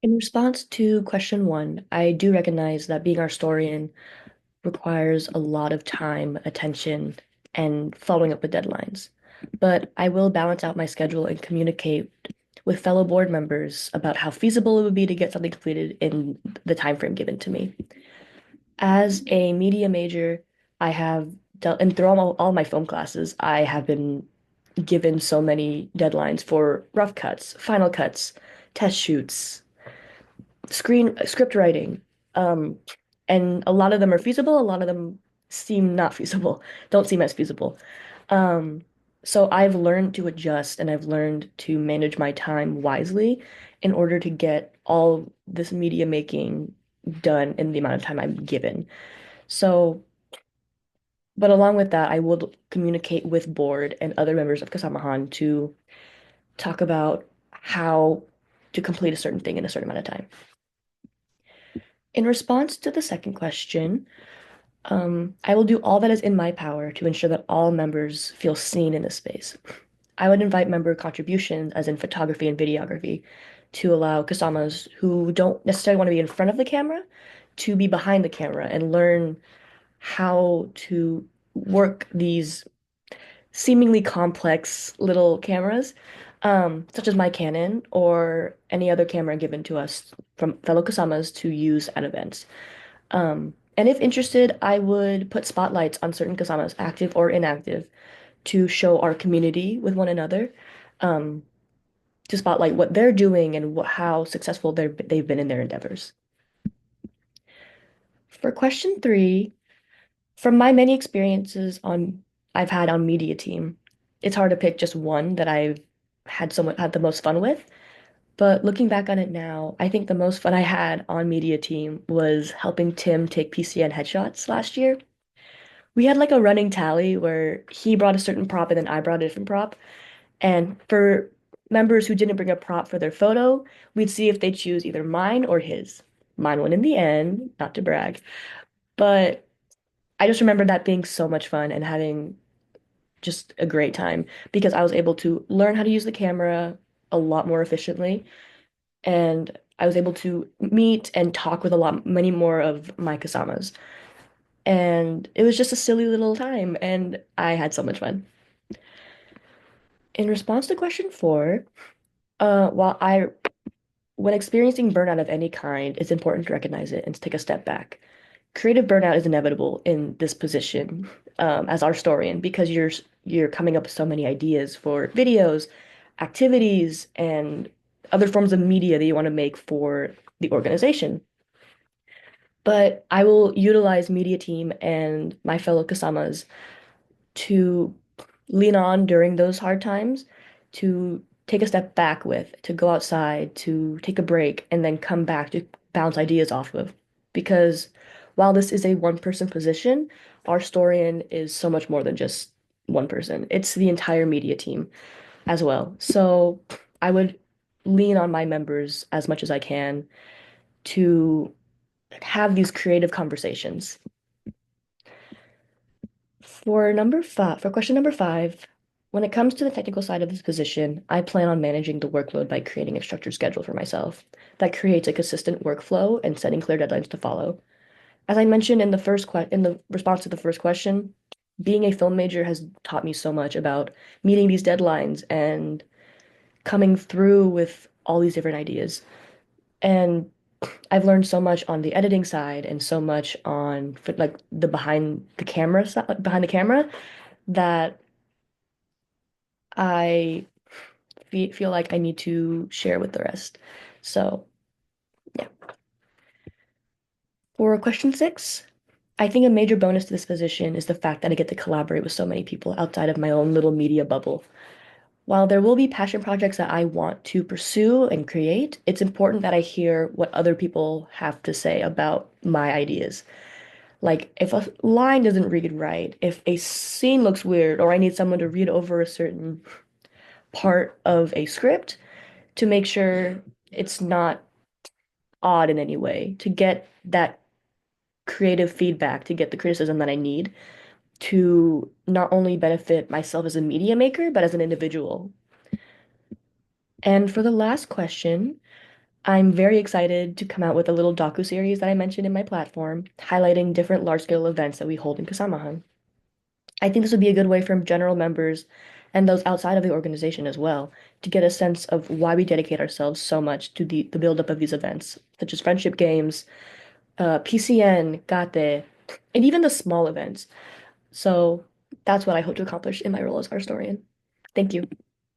In response to question one, I do recognize that being Ourstorian requires a lot of time, attention, and following up with deadlines. But I will balance out my schedule and communicate with fellow board members about how feasible it would be to get something completed in the time frame given to me. As a media major, I have dealt, and through all my film classes, I have been given so many deadlines for rough cuts, final cuts, test shoots, script writing. Um, and a lot of them are feasible, a lot of them seem not feasible, don't seem as feasible. Um, so I've learned to adjust and I've learned to manage my time wisely in order to get all this media making done in the amount of time I'm given. So, but along with that, I will communicate with board and other members of Kasamahan to talk about how to complete a certain thing in a certain amount of time. In response to the second question, I will do all that is in my power to ensure that all members feel seen in this space. I would invite member contributions, as in photography and videography, to allow Kasamas who don't necessarily want to be in front of the camera to be behind the camera and learn how to work these seemingly complex little cameras, such as my Canon or any other camera given to us from fellow Kasamas to use at events. And if interested, I would put spotlights on certain Kasamas, active or inactive, to show our community with one another, um, to spotlight what they're doing and how successful they've been in their endeavors. For question three, from my many experiences I've had on media team, it's hard to pick just one that I've had the most fun with. But looking back on it now, I think the most fun I had on media team was helping Tim take PCN headshots last year. We had like a running tally where he brought a certain prop and then I brought a different prop. And for members who didn't bring a prop for their photo, we'd see if they choose either mine or his. Mine won in the end, not to brag. But I just remember that being so much fun and having just a great time because I was able to learn how to use the camera a lot more efficiently. And I was able to meet and talk with many more of my Kasamas. And it was just a silly little time, and I had so much fun. In response to question four, while I, when experiencing burnout of any kind, it's important to recognize it and to take a step back. Creative burnout is inevitable in this position, as our historian because you're coming up with so many ideas for videos, activities, and other forms of media that you want to make for the organization. But I will utilize media team and my fellow Kasamas to lean on during those hard times, to take a step back with, to go outside, to take a break, and then come back to bounce ideas off of. Because while this is a one-person position, our historian is so much more than just one person. It's the entire media team as well. So I would lean on my members as much as I can to have these creative conversations. For question number five, when it comes to the technical side of this position, I plan on managing the workload by creating a structured schedule for myself that creates a consistent workflow and setting clear deadlines to follow. As I mentioned in in the response to the first question, being a film major has taught me so much about meeting these deadlines and coming through with all these different ideas. And I've learned so much on the editing side and so much on like the behind the camera that I feel like I need to share with the rest. So, yeah. For question six, I think a major bonus to this position is the fact that I get to collaborate with so many people outside of my own little media bubble. While there will be passion projects that I want to pursue and create, it's important that I hear what other people have to say about my ideas. Like, if a line doesn't read right, if a scene looks weird, or I need someone to read over a certain part of a script to make sure it's not odd in any way, to get that creative feedback, to get the criticism that I need to not only benefit myself as a media maker, but as an individual. And for the last question, I'm very excited to come out with a little docu-series that I mentioned in my platform, highlighting different large-scale events that we hold in Kasamahan. I think this would be a good way for general members and those outside of the organization as well to get a sense of why we dedicate ourselves so much to the build-up of these events, such as friendship games, PCN, Gate, and even the small events. So that's what I hope to accomplish in my role as art historian. Thank you.